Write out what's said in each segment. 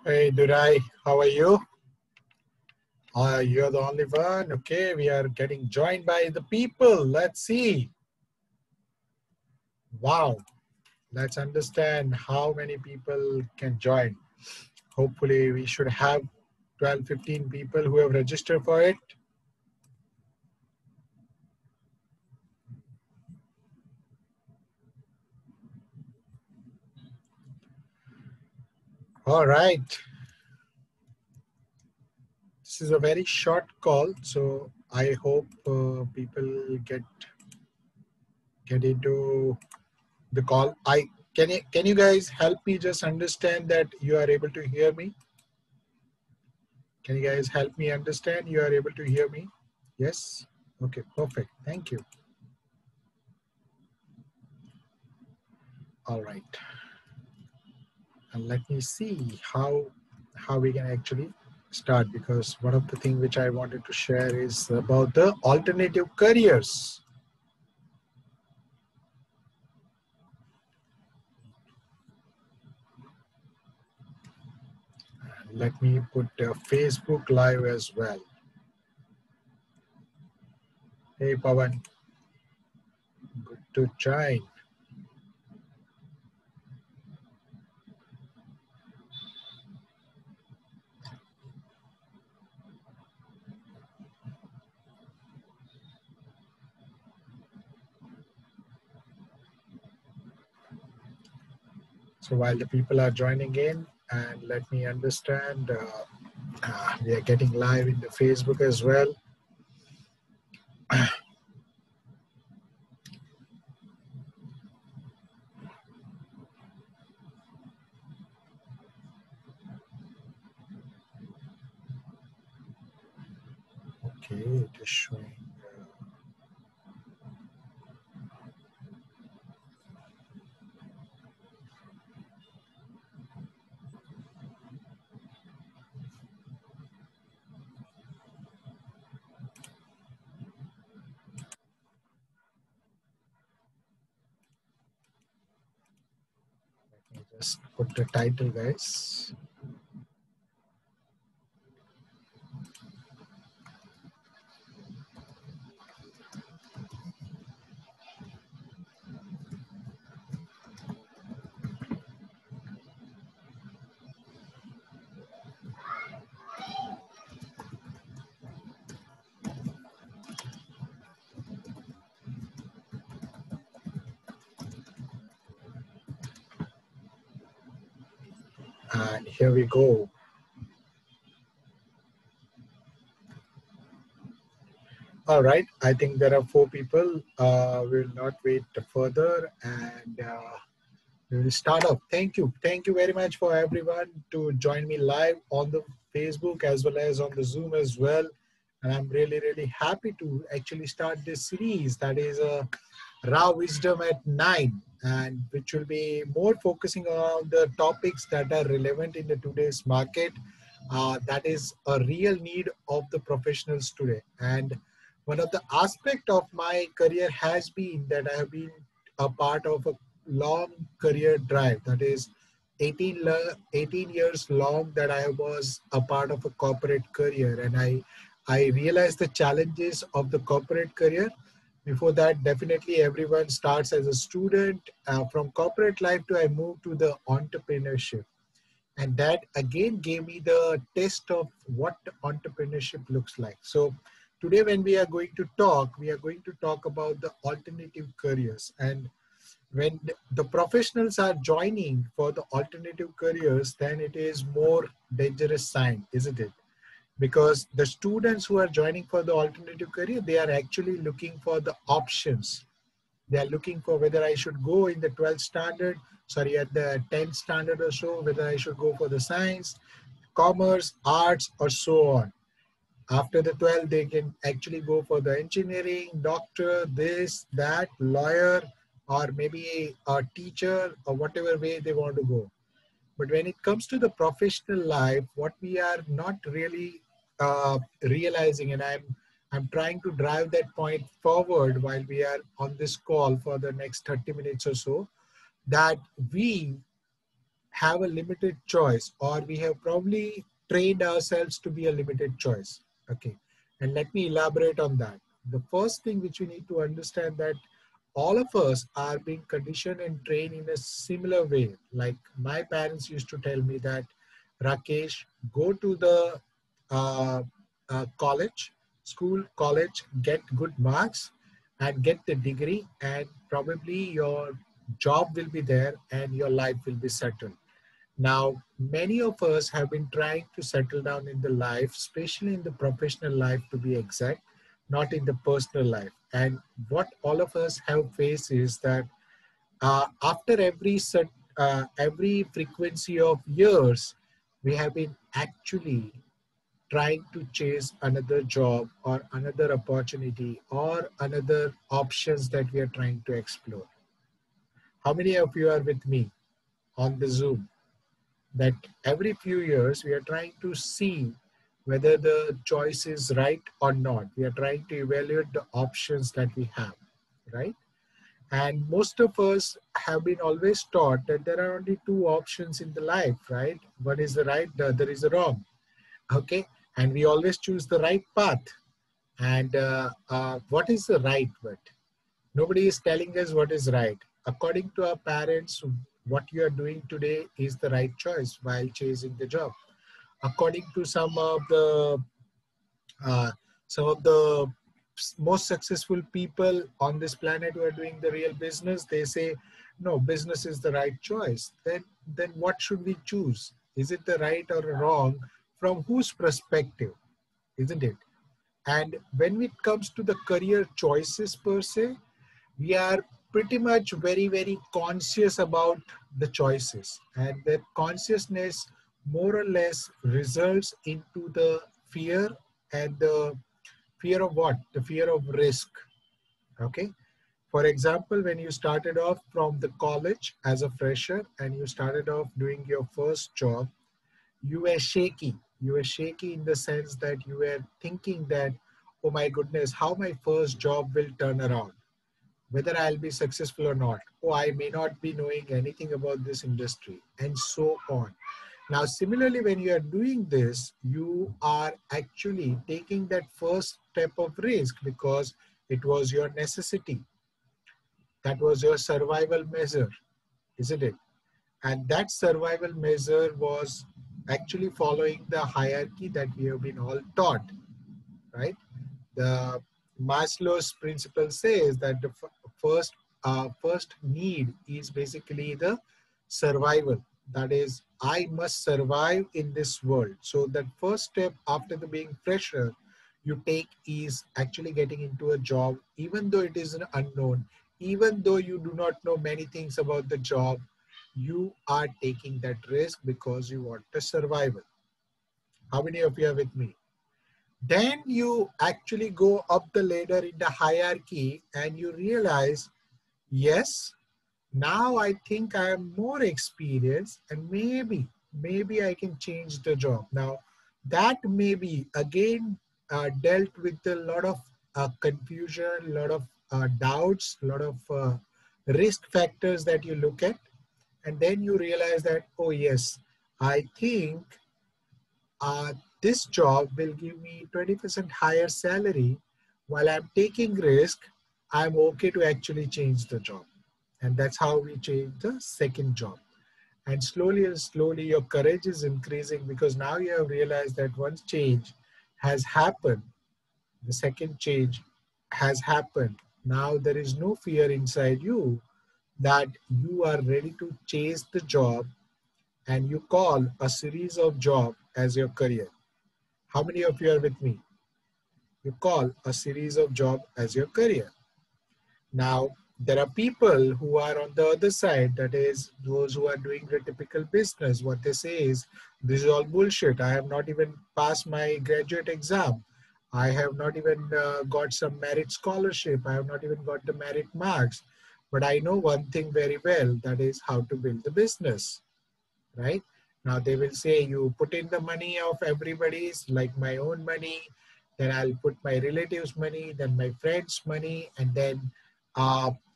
Hey, Durai, how are you? You're the only one. Okay, we are getting joined by the people. Let's see. Wow. Let's understand how many people can join. Hopefully, we should have 12, 15 people who have registered for it. All right. This is a very short call, so I hope people get into the call. Can you guys help me just understand that you are able to hear me? Can you guys help me understand? You are able to hear me? Yes? Okay, perfect. Thank you. All right. And let me see how we can actually start, because one of the things which I wanted to share is about the alternative careers. And let me put Facebook Live as well. Hey, Pawan. Good to join. So while the people are joining in, and let me understand, we are getting live in the Facebook as well. Okay, it is showing. Just put the title, guys. And here we go. All right, I think there are 4 people. We will not wait further, and we will start off. Thank you. Thank you very much for everyone to join me live on the Facebook as well as on the Zoom as well. And I'm really, really happy to actually start this series that is Raw Wisdom at 9, and which will be more focusing on the topics that are relevant in the today's market. That is a real need of the professionals today. And one of the aspect of my career has been that I have been a part of a long career drive, that is 18 years long, that I was a part of a corporate career, and I realized the challenges of the corporate career. Before that, definitely everyone starts as a student. From corporate life to I moved to the entrepreneurship, and that again gave me the test of what entrepreneurship looks like. So today when we are going to talk, we are going to talk about the alternative careers. And when the professionals are joining for the alternative careers, then it is more dangerous sign, isn't it? Because the students who are joining for the alternative career, they are actually looking for the options. They are looking for whether I should go in the 12th standard, sorry, at the 10th standard or so, whether I should go for the science, commerce, arts, or so on. After the 12, they can actually go for the engineering, doctor, this, that, lawyer, or maybe a teacher, or whatever way they want to go. But when it comes to the professional life, what we are not really realizing, and I'm trying to drive that point forward while we are on this call for the next 30 minutes or so, that we have a limited choice, or we have probably trained ourselves to be a limited choice. Okay. And let me elaborate on that. The first thing which we need to understand that all of us are being conditioned and trained in a similar way. Like my parents used to tell me that, Rakesh, go to the uh, college, school, college, get good marks and get the degree, and probably your job will be there and your life will be settled. Now, many of us have been trying to settle down in the life, especially in the professional life to be exact, not in the personal life. And what all of us have faced is that after every frequency of years, we have been actually trying to chase another job or another opportunity or another options that we are trying to explore. How many of you are with me on the Zoom? That every few years we are trying to see whether the choice is right or not. We are trying to evaluate the options that we have, right? And most of us have been always taught that there are only two options in the life, right? One is the right, the other is the wrong. Okay. And we always choose the right path. And what is the right word? Nobody is telling us what is right. According to our parents, what you are doing today is the right choice while chasing the job. According to uh, some of the most successful people on this planet who are doing the real business, they say, no, business is the right choice. Then what should we choose? Is it the right or wrong? From whose perspective, isn't it? And when it comes to the career choices per se, we are pretty much very, very conscious about the choices. And that consciousness more or less results into the fear, and the fear of what? The fear of risk. Okay. For example, when you started off from the college as a fresher and you started off doing your first job, you were shaky. You were shaky in the sense that you were thinking that, oh my goodness, how my first job will turn around, whether I'll be successful or not. Oh, I may not be knowing anything about this industry, and so on. Now, similarly, when you are doing this, you are actually taking that first step of risk because it was your necessity. That was your survival measure, isn't it? And that survival measure was actually following the hierarchy that we have been all taught, right? The Maslow's principle says that the first need is basically the survival. That is, I must survive in this world. So that first step after the being fresher you take is actually getting into a job, even though it is an unknown, even though you do not know many things about the job, you are taking that risk because you want the survival. How many of you are with me? Then you actually go up the ladder in the hierarchy and you realize, yes, now I think I am more experienced and maybe I can change the job. Now that maybe again dealt with a lot of confusion, a lot of doubts, a lot of risk factors that you look at. And then you realize that, oh yes, I think uh, this job will give me 20% higher salary. While I'm taking risk, I'm okay to actually change the job. And that's how we change the second job. And slowly your courage is increasing because now you have realized that once change has happened, the second change has happened. Now there is no fear inside you, that you are ready to chase the job, and you call a series of job as your career. How many of you are with me? You call a series of job as your career. Now, there are people who are on the other side, that is, those who are doing the typical business. What they say is, this is all bullshit. I have not even passed my graduate exam. I have not even got some merit scholarship. I have not even got the merit marks. But I know one thing very well, that is how to build the business, right? Now they will say, you put in the money of everybody's, like my own money, then I'll put my relatives' money, then my friends' money, and then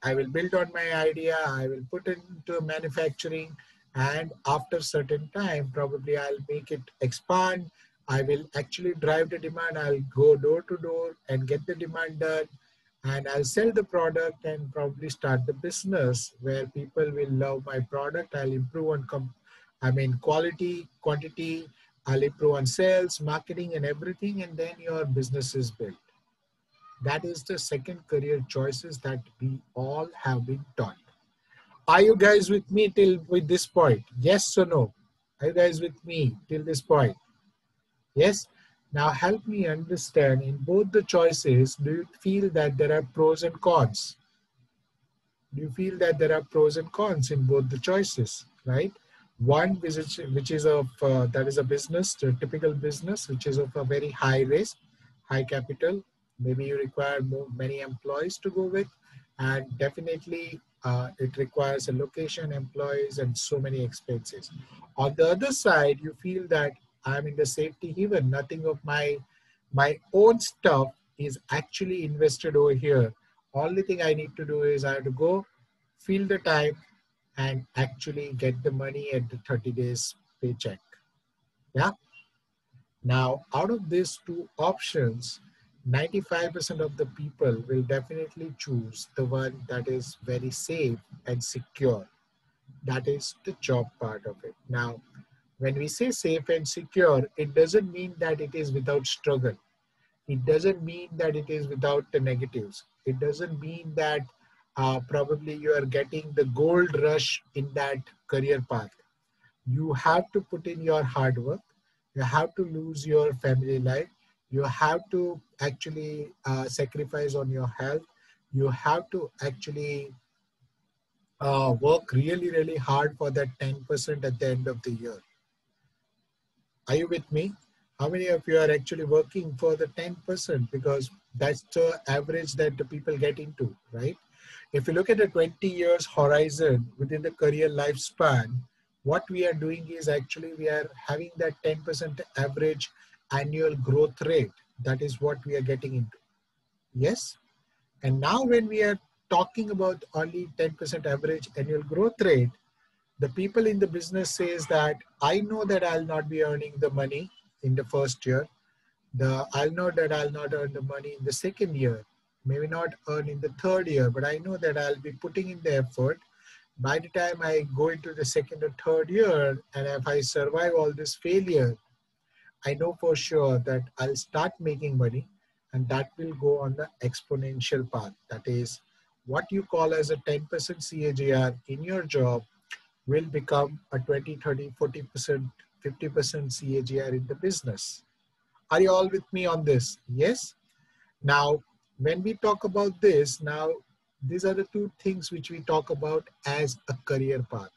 I will build on my idea. I will put it into manufacturing, And after certain time, probably I'll make it expand. I will actually drive the demand. I'll go door to door and get the demand done, and I'll sell the product and probably start the business where people will love my product. I'll improve on quality, quantity. I'll improve on sales, marketing, and everything, and then your business is built. That is the second career choices that we all have been taught. Are you guys with me till with this point? Yes or no? Are you guys with me till this point? Yes? Now help me understand, in both the choices, do you feel that there are pros and cons? Do you feel that there are pros and cons in both the choices, right? One which is of that is a business, a typical business, which is of a very high risk, high capital. Maybe you require many employees to go with, and definitely it requires a location, employees, and so many expenses. On the other side, you feel that I'm in the safety haven. Nothing of my own stuff is actually invested over here. Only thing I need to do is I have to go, fill the time, and actually get the money at the 30 days paycheck. Yeah. Now, out of these two options, 95% of the people will definitely choose the one that is very safe and secure. That is the job part of it. Now, when we say safe and secure, it doesn't mean that it is without struggle. It doesn't mean that it is without the negatives. It doesn't mean that probably you are getting the gold rush in that career path. You have to put in your hard work. You have to lose your family life. You have to actually sacrifice on your health. You have to actually work really, really hard for that 10% at the end of the year. Are you with me? How many of you are actually working for the 10%? Because that's the average that the people get into, right? If you look at the 20 years horizon within the career lifespan, what we are doing is actually we are having that 10% average annual growth rate. That is what we are getting into. Yes? And now when we are talking about only 10% average annual growth rate, the people in the business says that I know that I'll not be earning the money in the first year. I'll know that I'll not earn the money in the second year, maybe not earn in the third year, but I know that I'll be putting in the effort. By the time I go into the second or third year, and if I survive all this failure, I know for sure that I'll start making money, and that will go on the exponential path. That is what you call as a 10% CAGR in your job will become a 20, 30, 40%, 50% CAGR in the business. Are you all with me on this? Yes? Now, when we talk about this, now these are the two things which we talk about as a career path.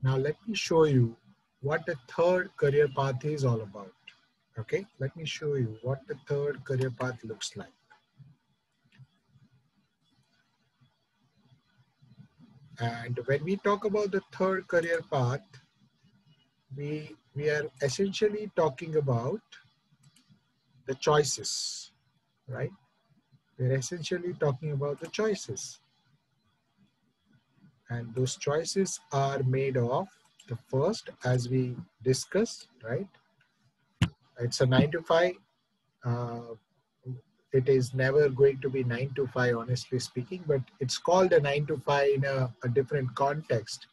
Now, let me show you what the third career path is all about. Okay, let me show you what the third career path looks like. And when we talk about the third career path, we are essentially talking about the choices, right? We're essentially talking about the choices. And those choices are made of the first, as we discussed, right? It's a 9 to 5. Uh, it is never going to be 9 to 5, honestly speaking, but it's called a 9 to 5 in a different context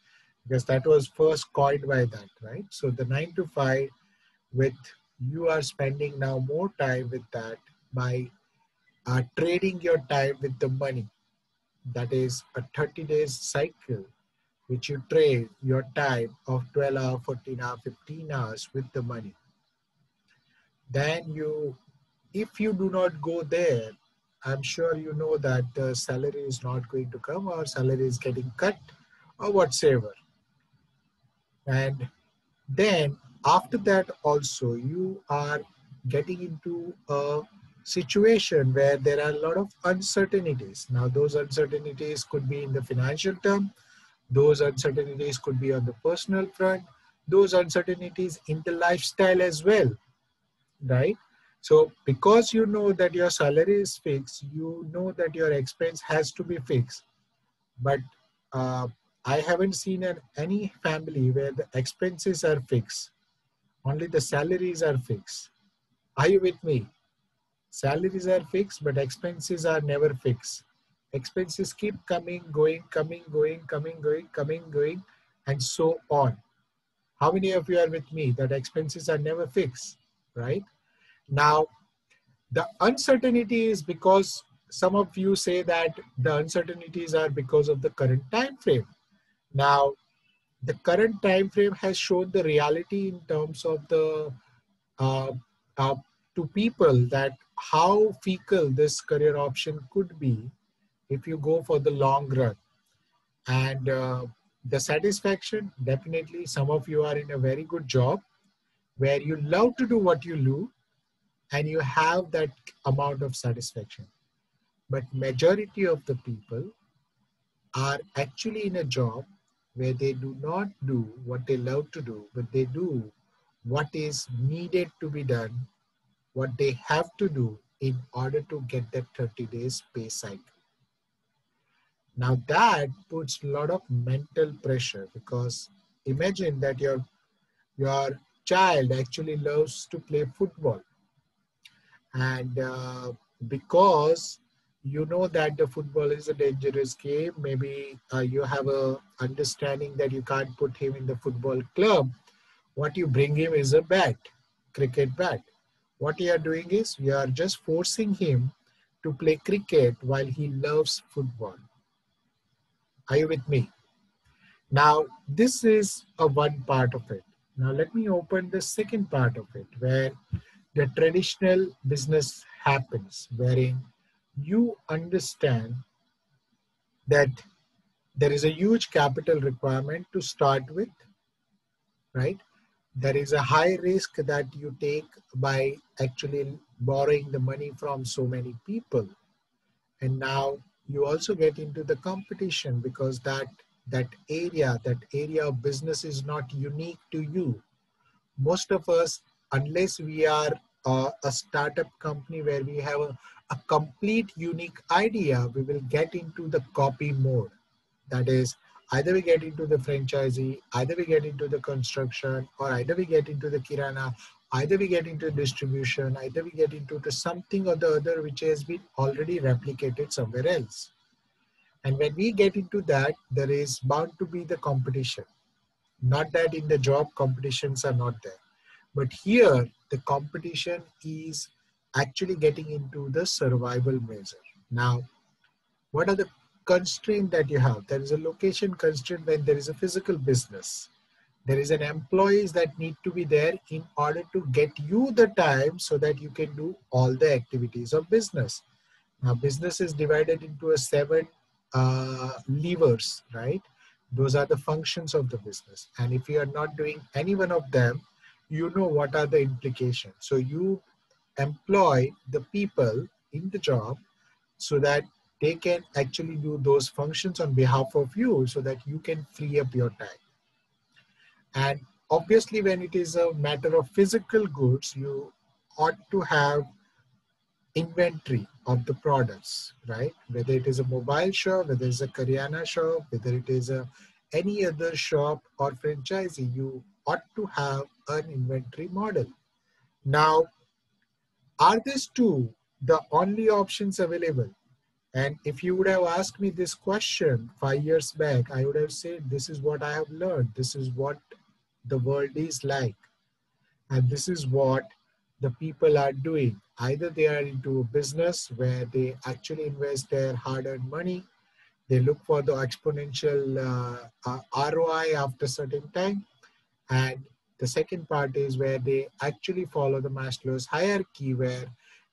because that was first coined by that, right? So the 9 to 5 with you are spending now more time with that by trading your time with the money. That is a 30 days cycle which you trade your time of 12 hours, 14 hours, 15 hours with the money. Then if you do not go there, I'm sure you know that the salary is not going to come or salary is getting cut or whatsoever. And then after that also you are getting into a situation where there are a lot of uncertainties. Now those uncertainties could be in the financial term, those uncertainties could be on the personal front, those uncertainties in the lifestyle as well, right? So because you know that your salary is fixed, you know that your expense has to be fixed. But I haven't seen any family where the expenses are fixed. Only the salaries are fixed. Are you with me? Salaries are fixed, but expenses are never fixed. Expenses keep coming, going, coming, going, coming, going, coming, going, and so on. How many of you are with me that expenses are never fixed, right? Now, the uncertainty is because some of you say that the uncertainties are because of the current time frame. Now, the current time frame has shown the reality in terms of the uh, uh, to people that how fecal this career option could be if you go for the long run. And the satisfaction, definitely some of you are in a very good job where you love to do what you do and you have that amount of satisfaction. But majority of the people are actually in a job where they do not do what they love to do, but they do what is needed to be done, what they have to do in order to get that 30 days pay cycle. Now that puts a lot of mental pressure because imagine that your child actually loves to play football, and because you know that the football is a dangerous game, maybe you have a understanding that you can't put him in the football club. What you bring him is a bat, cricket bat. What you are doing is you are just forcing him to play cricket while he loves football. Are you with me? Now, this is a one part of it. Now, let me open the second part of it where the traditional business happens, wherein you understand that there is a huge capital requirement to start with, right? There is a high risk that you take by actually borrowing the money from so many people. And now you also get into the competition because that area of business is not unique to you. Most of us, unless we are a startup company where we have a complete unique idea, we will get into the copy mode. That is, either we get into the franchisee, either we get into the construction, or either we get into the kirana, either we get into distribution, either we get into the something or the other which has been already replicated somewhere else. And when we get into that, there is bound to be the competition. Not that in the job competitions are not there, but here the competition is actually getting into the survival measure. Now, what are the constraints that you have? There is a location constraint when there is a physical business. There is an employees that need to be there in order to get you the time so that you can do all the activities of business. Now, business is divided into a seven levers, right? Those are the functions of the business. And if you are not doing any one of them, you know what are the implications. So you employ the people in the job so that they can actually do those functions on behalf of you so that you can free up your time. And obviously, when it is a matter of physical goods, you ought to have inventory of the products, right? Whether it is a mobile shop, whether it's a Karyana shop, whether it is any other shop or franchisee, you ought to have an inventory model. Now, are these two the only options available? And if you would have asked me this question 5 years back, I would have said, this is what I have learned. This is what the world is like. And this is what the people are doing. Either they are into a business where they actually invest their hard-earned money. They look for the exponential ROI after certain time. And the second part is where they actually follow the Maslow's hierarchy, where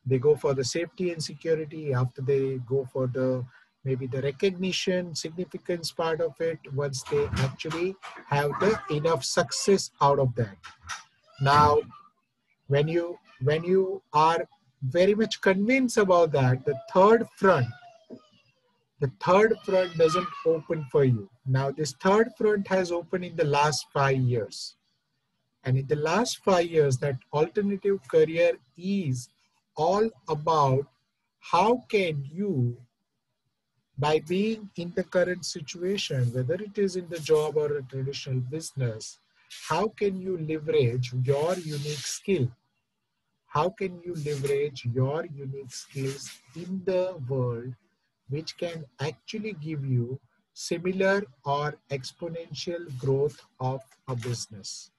they go for the safety and security. After they go for the maybe the recognition, significance part of it, once they actually have the enough success out of that. Now, when you are very much convinced about that, the third front doesn't open for you. Now, this third front has opened in the last 5 years. And in the last 5 years, that alternative career is all about how can you By being in the current situation, whether it is in the job or a traditional business, how can you leverage your unique skill? How can you leverage your unique skills in the world, which can actually give you similar or exponential growth of a business?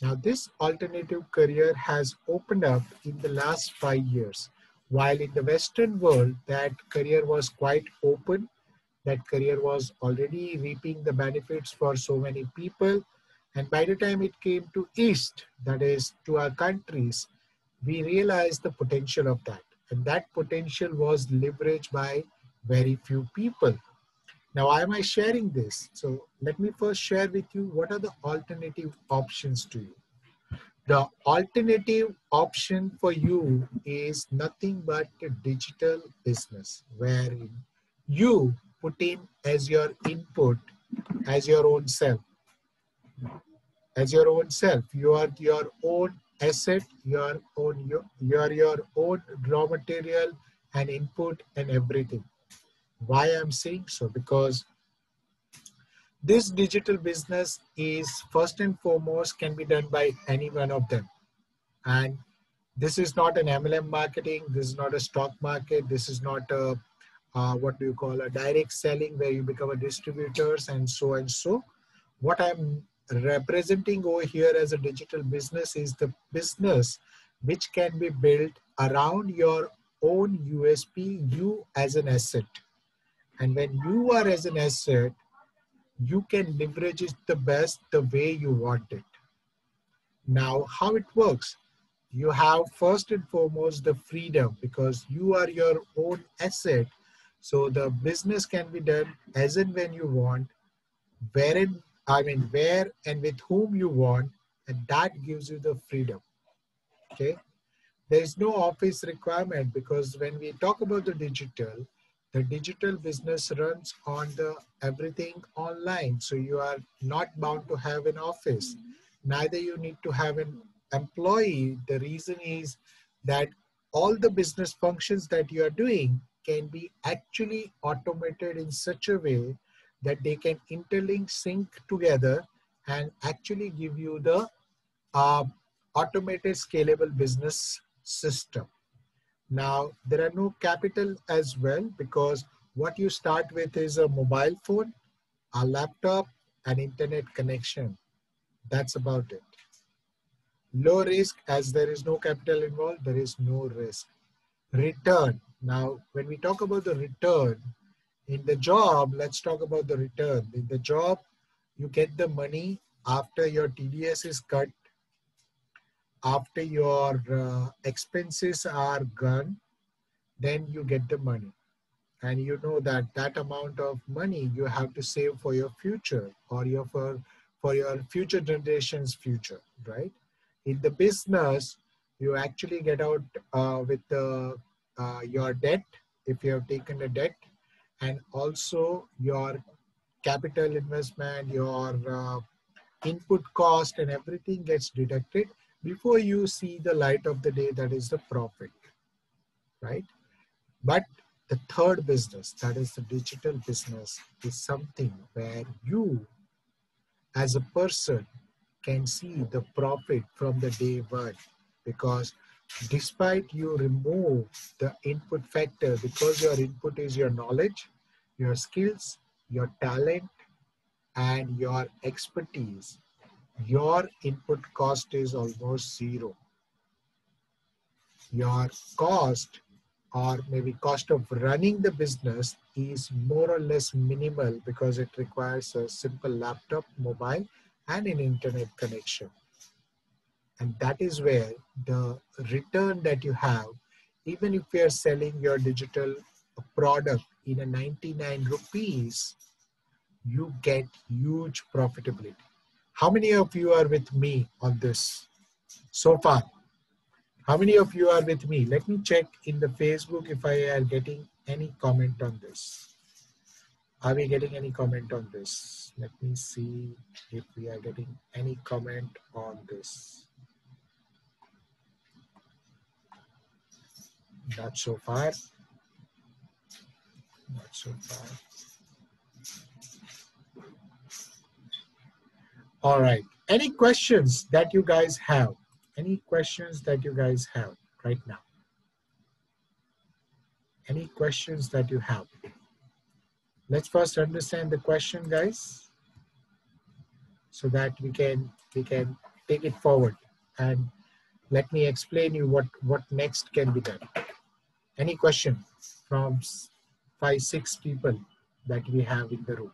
Now, this alternative career has opened up in the last 5 years. While in the Western world, that career was quite open, that career was already reaping the benefits for so many people. And by the time it came to East, that is to our countries, we realized the potential of that. And that potential was leveraged by very few people. Now, why am I sharing this? So let me first share with you what are the alternative options to you. The alternative option for you is nothing but a digital business wherein you put in as your input as your own self, as your own self. You are your own asset, you are your own raw material and input and everything. Why I'm saying so? Because this digital business is first and foremost can be done by any one of them. And this is not an MLM marketing. This is not a stock market. This is not a, what do you call, a direct selling where you become a distributors and so and so. What I'm representing over here as a digital business is the business which can be built around your own USP, you as an asset. And when you are as an asset, you can leverage it the best the way you want it. Now, how it works? You have first and foremost the freedom because you are your own asset. So the business can be done as and when you want, where and with whom you want, and that gives you the freedom. Okay. There is no office requirement because when we talk about the digital business runs on the everything online. So you are not bound to have an office. Neither you need to have an employee. The reason is that all the business functions that you are doing can be actually automated in such a way that they can interlink, sync together and actually give you the uh, automated scalable business system. Now, there are no capital as well because what you start with is a mobile phone, a laptop, an internet connection. That's about it. Low risk, as there is no capital involved, there is no risk. Return. Now, when we talk about the return, in the job, let's talk about the return. In the job, you get the money after your TDS is cut, after your expenses are gone, then you get the money. And you know that that amount of money you have to save for your future or for your future generations future, right? In the business, you actually get out with your debt if you have taken a debt, and also your capital investment, your input cost and everything gets deducted before you see the light of the day, that is the profit, right? But the third business, that is the digital business, is something where you as a person can see the profit from the day one, because despite you remove the input factor, because your input is your knowledge, your skills, your talent, and your expertise, your input cost is almost zero. Your cost or maybe cost of running the business is more or less minimal because it requires a simple laptop, mobile, and an internet connection. And that is where the return that you have, even if you are selling your digital product in a 99 rupees, you get huge profitability. How many of you are with me on this so far? How many of you are with me? Let me check in the Facebook if I are getting any comment on this. Are we getting any comment on this? Let me see if we are getting any comment on this. Not so far. Not so far. All right. Any questions that you guys have? Any questions that you guys have right now? Any questions that you have? Let's first understand the question, guys, so that we can take it forward. And let me explain you what next can be done. Any question from 5, 6 people that we have in the room?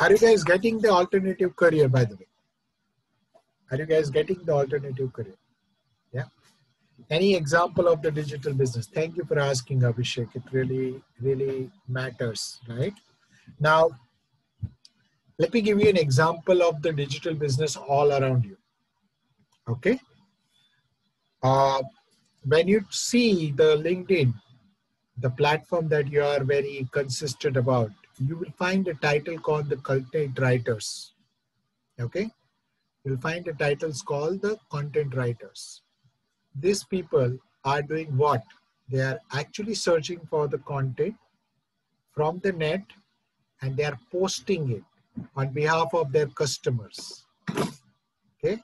Are you guys getting the alternative career, by the way? Are you guys getting the alternative career? Yeah. Any example of the digital business? Thank you for asking, Abhishek. It really matters, right? Now, let me give you an example of the digital business all around you. Okay. When you see the LinkedIn, the platform that you are very consistent about, you will find a title called the content writers. Okay. You'll find the titles called the content writers. These people are doing what? They are actually searching for the content from the net and they are posting it on behalf of their customers. Okay.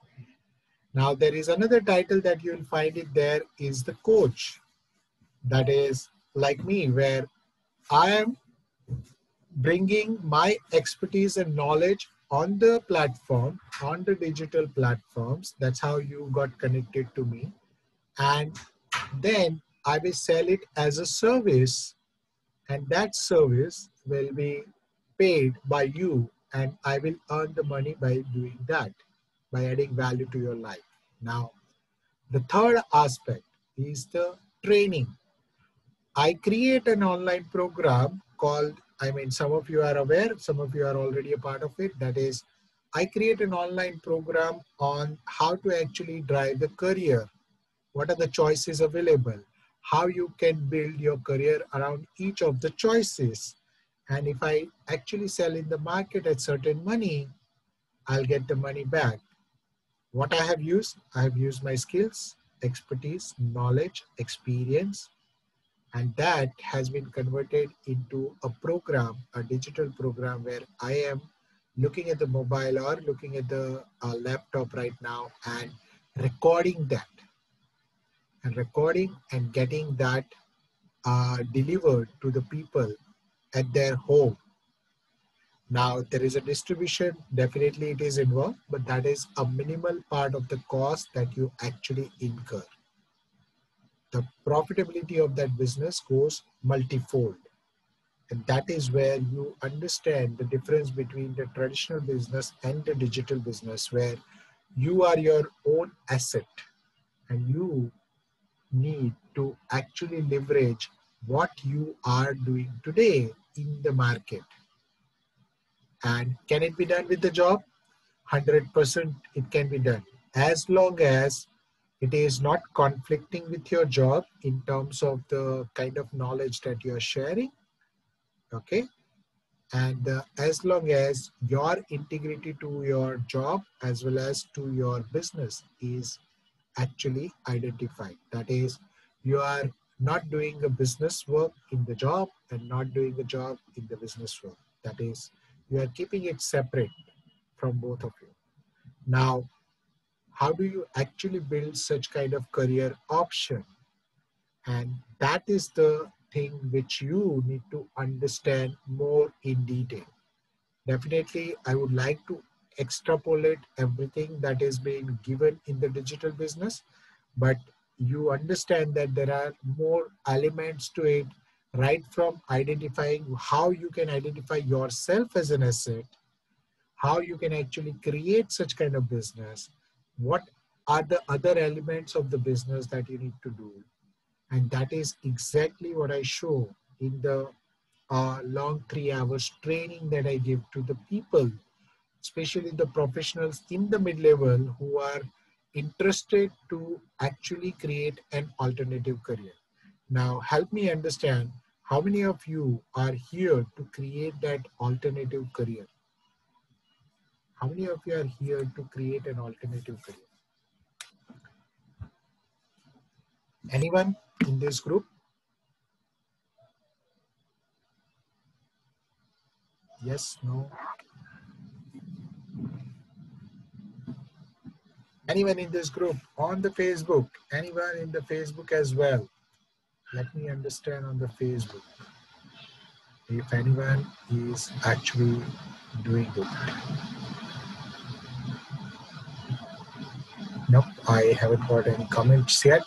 Now there is another title that you'll find it there is the coach. That is like me, where I am bringing my expertise and knowledge on the platform, on the digital platforms. That's how you got connected to me. And then I will sell it as a service, and that service will be paid by you, and I will earn the money by doing that, by adding value to your life. Now, the third aspect is the training. I create an online program called, some of you are aware, some of you are already a part of it. That is, I create an online program on how to actually drive the career. What are the choices available? How you can build your career around each of the choices. And if I actually sell in the market at certain money, I'll get the money back. What I have used my skills, expertise, knowledge, experience, and that has been converted into a program, a digital program where I am looking at the mobile or looking at the laptop right now and recording that. And recording and getting that delivered to the people at their home. Now, there is a distribution, definitely it is involved, but that is a minimal part of the cost that you actually incur. The profitability of that business goes multifold. And that is where you understand the difference between the traditional business and the digital business, where you are your own asset and you need to actually leverage what you are doing today in the market. And can it be done with the job? 100% it can be done, as long as it is not conflicting with your job in terms of the kind of knowledge that you are sharing. Okay. And as long as your integrity to your job as well as to your business is actually identified. That is, you are not doing a business work in the job and not doing a job in the business work. That is, you are keeping it separate from both of you. Now, how do you actually build such kind of career option? And that is the thing which you need to understand more in detail. Definitely, I would like to extrapolate everything that is being given in the digital business, but you understand that there are more elements to it, right from identifying how you can identify yourself as an asset, how you can actually create such kind of business, what are the other elements of the business that you need to do. And that is exactly what I show in the long 3 hours training that I give to the people, especially the professionals in the mid-level who are interested to actually create an alternative career. Now, help me understand, how many of you are here to create that alternative career? How many of you are here to create an alternative career? Anyone in this group? Yes, no? Anyone in this group on the Facebook? Anyone in the Facebook as well? Let me understand on the Facebook if anyone is actually doing it. Nope, I haven't got any comments yet.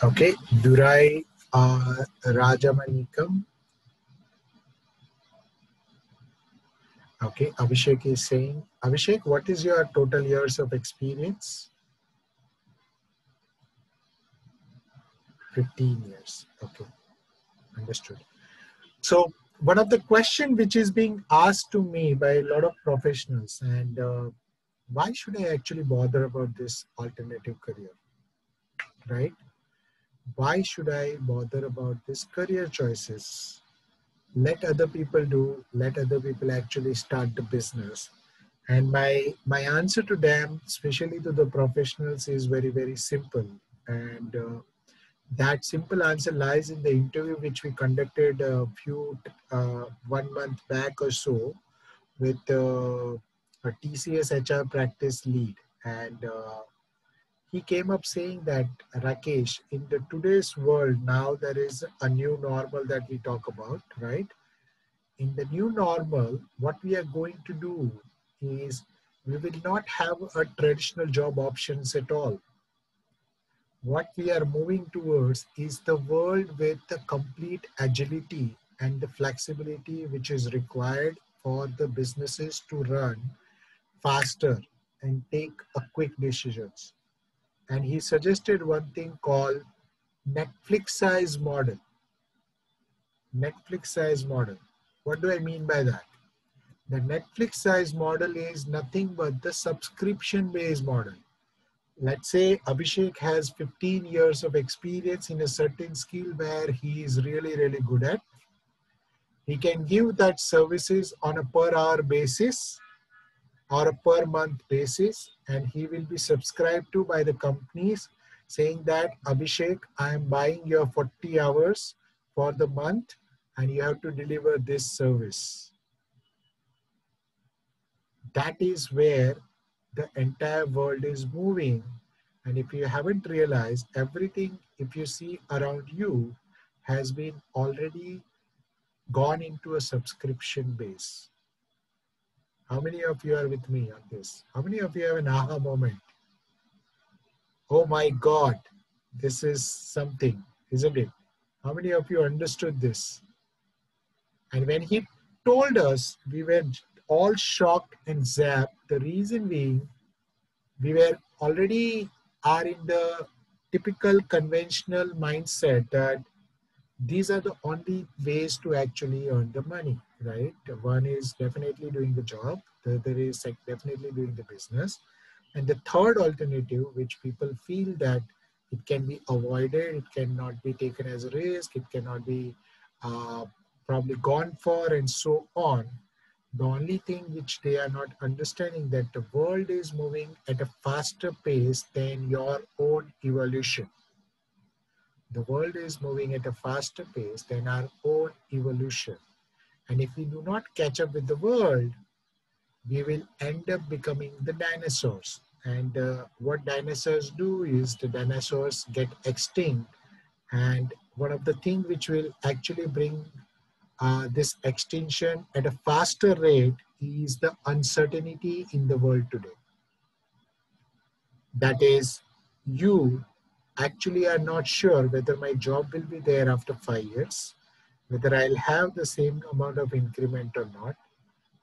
Okay, Durai Rajamanikam. Okay, Abhishek is saying, Abhishek, what is your total years of experience? 15 years. Okay, understood. So one of the question which is being asked to me by a lot of professionals, and why should I actually bother about this alternative career, right? Why should I bother about this career choices? Let other people do, let other people actually start the business. And my answer to them, especially to the professionals, is very, very simple. And that simple answer lies in the interview which we conducted a few 1 month back or so with a TCS HR practice lead. And he came up saying that, Rakesh, in the today's world, now there is a new normal that we talk about, right? In the new normal, what we are going to do is we will not have a traditional job options at all. What we are moving towards is the world with the complete agility and the flexibility which is required for the businesses to run faster and take a quick decisions. And he suggested one thing called Netflix size model. Netflix size model. What do I mean by that? The Netflix size model is nothing but the subscription based model. Let's say Abhishek has 15 years of experience in a certain skill where he is really, really good at. He can give that services on a per hour basis or a per month basis, and he will be subscribed to by the companies saying that, Abhishek, I am buying your 40 hours for the month and you have to deliver this service. That is where the entire world is moving. And if you haven't realized, everything, if you see around you, has been already gone into a subscription base. How many of you are with me on this? How many of you have an aha moment? Oh my God, this is something, isn't it? How many of you understood this? And when he told us, we were all shocked and zapped. The reason being, we were already are in the typical conventional mindset that these are the only ways to actually earn the money, right? One is definitely doing the job. The other is definitely doing the business. And the third alternative, which people feel that it can be avoided, it cannot be taken as a risk, it cannot be probably gone for, and so on. The only thing which they are not understanding that the world is moving at a faster pace than your own evolution. The world is moving at a faster pace than our own evolution. And if we do not catch up with the world, we will end up becoming the dinosaurs. And what dinosaurs do is the dinosaurs get extinct. And one of the things which will actually bring this extinction at a faster rate is the uncertainty in the world today. That is, you actually are not sure whether my job will be there after 5 years, whether I'll have the same amount of increment or not,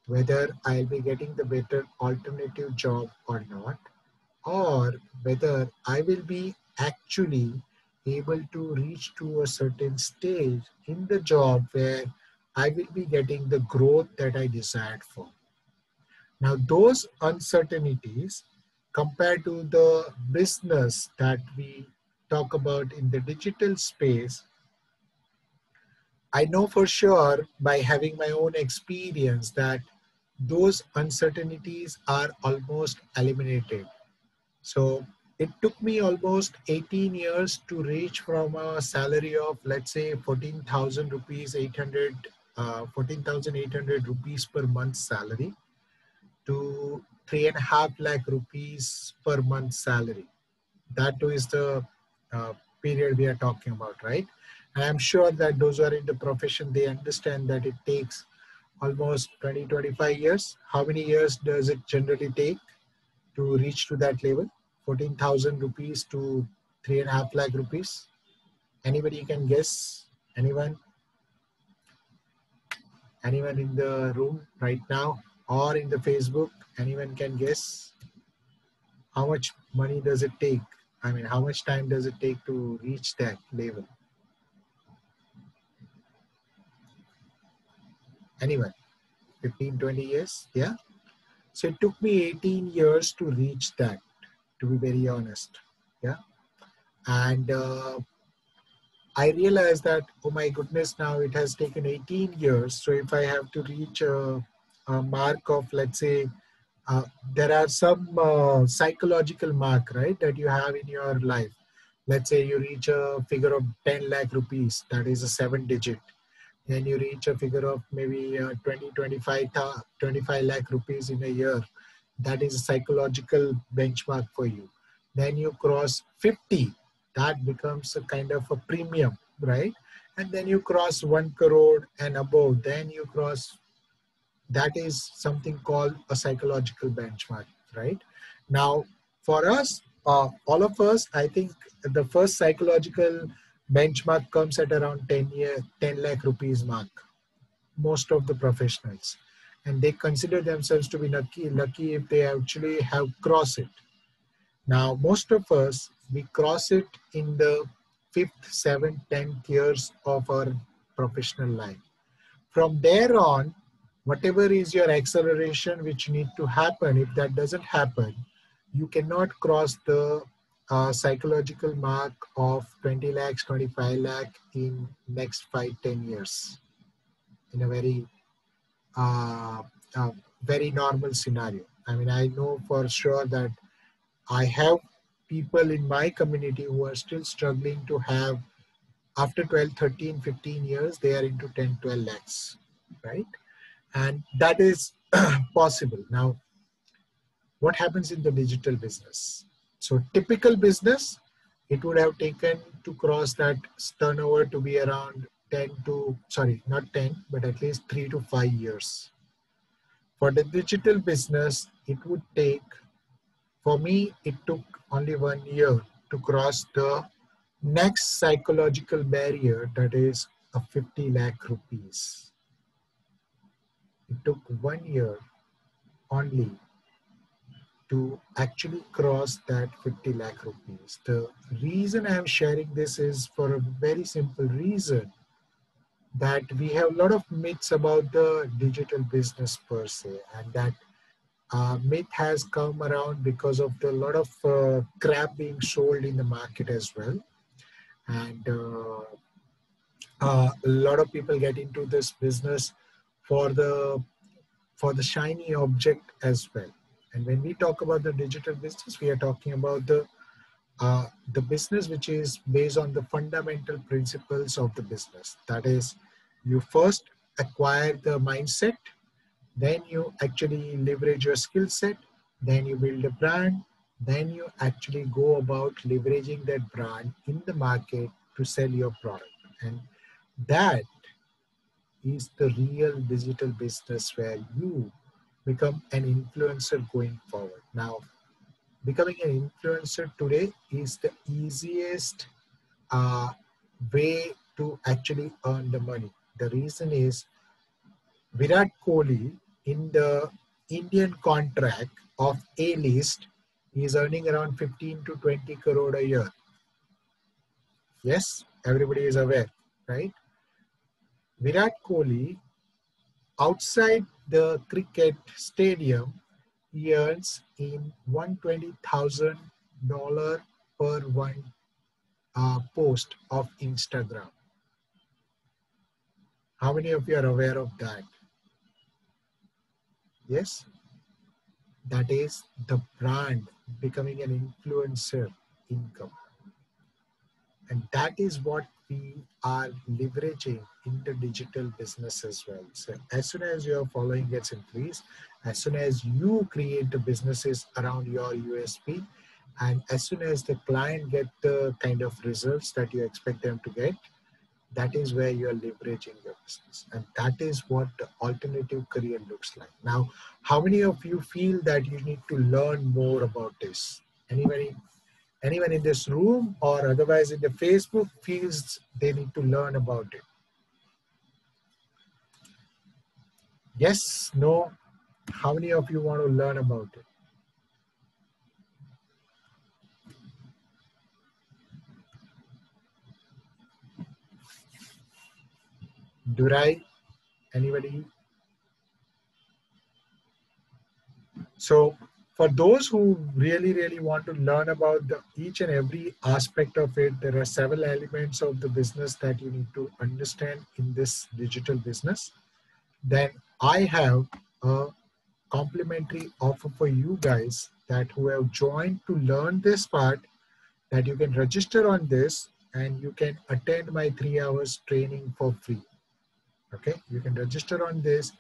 whether I'll be getting the better alternative job or not, or whether I will be actually able to reach to a certain stage in the job where I will be getting the growth that I desired for. Now, those uncertainties compared to the business that we talk about in the digital space I know for sure by having my own experience that those uncertainties are almost eliminated. So it took me almost 18 years to reach from a salary of, let's say, 14,000 rupees, 14,800 rupees per month salary to 3.5 lakh rupees per month salary. That too is the uh, period we are talking about, right? And I'm sure that those who are in the profession, they understand that it takes almost 20, 25 years. How many years does it generally take to reach to that level? 14,000 rupees to 3.5 lakh rupees. Anybody can guess? Anyone? Anyone in the room right now or in the Facebook? Anyone can guess how much money does it take? I mean, how much time does it take to reach that level? Anyone? 15, 20 years? Yeah. So it took me 18 years to reach that, to be very honest. Yeah. And I realized that, oh my goodness, now it has taken 18 years. So if I have to reach a mark of, let's say, there are some psychological mark, right, that you have in your life. Let's say you reach a figure of 10 lakh rupees, that is a 7 digit. Then you reach a figure of maybe 20, 25 lakh rupees in a year. That is a psychological benchmark for you. Then you cross 50, that becomes a kind of a premium, right? And then you cross 1 crore and above, then you cross, that is something called a psychological benchmark, right? Now, for us, all of us, I think the first psychological benchmark comes at around 10 lakh rupees mark, most of the professionals. And they consider themselves to be lucky if they actually have crossed it. Now, most of us, we cross it in the fifth, seventh, 10th years of our professional life. From there on, whatever is your acceleration which need to happen, if that doesn't happen, you cannot cross the psychological mark of 20 lakhs, 25 lakh in next 5, 10 years in a uh, very normal scenario. I mean, I know for sure that I have people in my community who are still struggling to have, after 12, 13, 15 years, they are into 10, 12 lakhs, right? And that is possible. Now, what happens in the digital business? So typical business, it would have taken to cross that turnover to be around 10 to, sorry, not 10, but at least 3 to 5 years. For the digital business, it would take, for me, it took only 1 year to cross the next psychological barrier, that is a 50 lakh rupees. It took 1 year only to actually cross that 50 lakh rupees. The reason I'm sharing this is for a very simple reason, that we have a lot of myths about the digital business per se, and that myth has come around because of the lot of crap being sold in the market as well. And a lot of people get into this business for the shiny object as well. And when we talk about the digital business, we are talking about the business which is based on the fundamental principles of the business. That is, you first acquire the mindset, then you actually leverage your skill set, then you build a brand, then you actually go about leveraging that brand in the market to sell your product. And that is the real digital business where you become an influencer going forward. Now, becoming an influencer today is the easiest uh, way to actually earn the money. The reason is Virat Kohli in the Indian contract of A list is earning around 15 to 20 crore a year. Yes, everybody is aware, right? Virat Kohli outside the cricket stadium, he earns in $120,000 per one post of Instagram. How many of you are aware of that? Yes, that is the brand becoming an influencer income. And that is what we are leveraging in the digital business as well. So as soon as your following gets increased, as soon as you create the businesses around your USP, and as soon as the client get the kind of results that you expect them to get, that is where you're leveraging your business. And that is what the alternative career looks like. Now, how many of you feel that you need to learn more about this? Anybody? Anyone in this room or otherwise in the Facebook feels they need to learn about it? Yes, no. How many of you want to learn about it? Durai, anybody? So for those who really want to learn about each and every aspect of it, there are several elements of the business that you need to understand in this digital business. Then I have a complimentary offer for you guys that who have joined to learn this part, that you can register on this and you can attend my 3 hours training for free. Okay, you can register on this.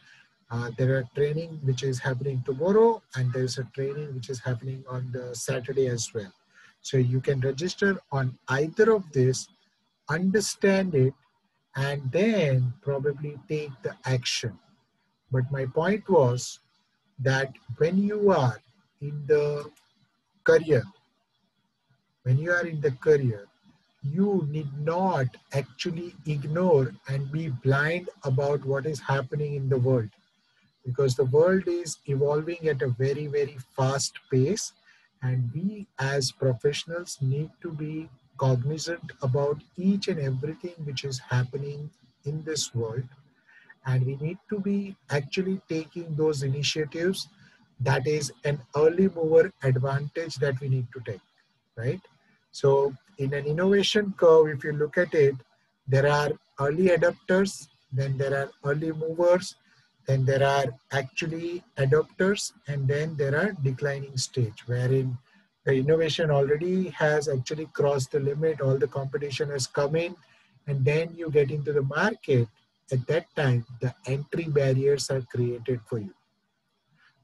There are training which is happening tomorrow, and there's a training which is happening on the Saturday as well. So you can register on either of this, understand it, and then probably take the action. But my point was that when you are in the career, when you are in the career, you need not actually ignore and be blind about what is happening in the world, because the world is evolving at a very fast pace, and we as professionals need to be cognizant about each and everything which is happening in this world, and we need to be actually taking those initiatives. That is an early mover advantage that we need to take, right? So in an innovation curve, if you look at it, there are early adopters, then there are early movers, then there are actually adopters, and then there are declining stage, wherein the innovation already has actually crossed the limit, all the competition has come in, and then you get into the market. At that time, the entry barriers are created for you.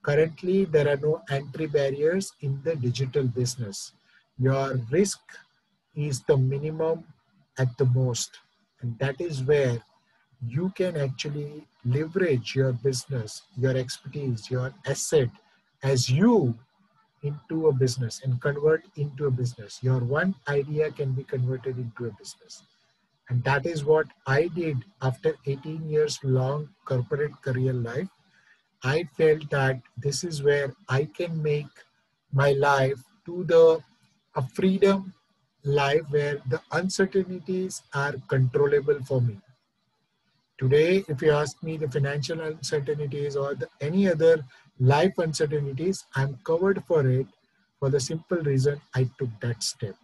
Currently, there are no entry barriers in the digital business. Your risk is the minimum at the most. And that is where you can actually leverage your business, your expertise, your asset as you into a business and convert into a business. Your one idea can be converted into a business. And that is what I did after 18 years long corporate career life. I felt that this is where I can make my life to the a freedom life where the uncertainties are controllable for me. Today, if you ask me the financial uncertainties or any other life uncertainties, I'm covered for it for the simple reason I took that step.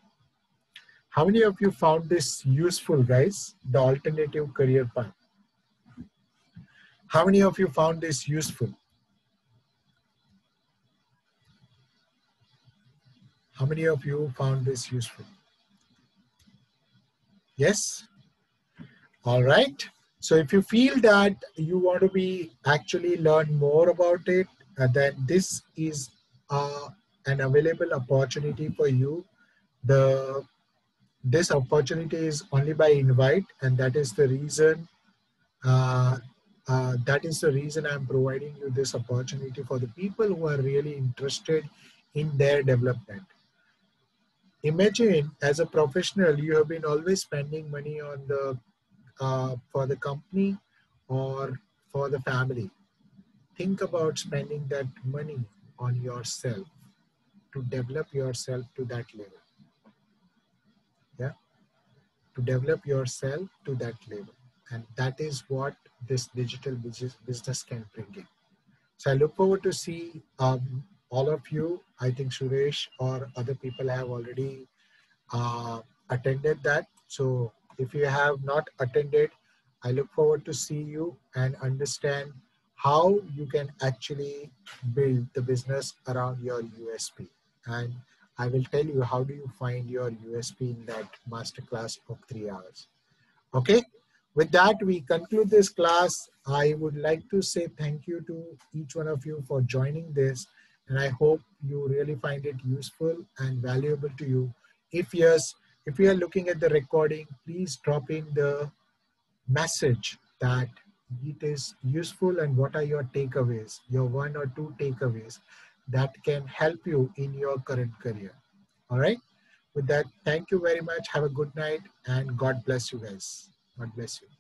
How many of you found this useful, guys? The alternative career path. How many of you found this useful? How many of you found this useful? Yes? All right. So if you feel that you want to be actually learn more about it, then this is an available opportunity for you. This opportunity is only by invite, and that is the reason. Uh, that is the reason I'm providing you this opportunity for the people who are really interested in their development. Imagine as a professional, you have been always spending money on the for the company or for the family. Think about spending that money on yourself to develop yourself to that level. Yeah, to develop yourself to that level, and that is what this digital business can bring in. So I look forward to see all of you. I think Suresh or other people have already attended that. So if you have not attended, I look forward to see you and understand how you can actually build the business around your USP. And I will tell you how do you find your USP in that masterclass of 3 hours. Okay. With that, we conclude this class. I would like to say thank you to each one of you for joining this. And I hope you really find it useful and valuable to you. If yes, if you are looking at the recording, please drop in the message that it is useful and what are your takeaways, your 1 or 2 takeaways that can help you in your current career. All right. With that, thank you very much. Have a good night and God bless you guys. God bless you.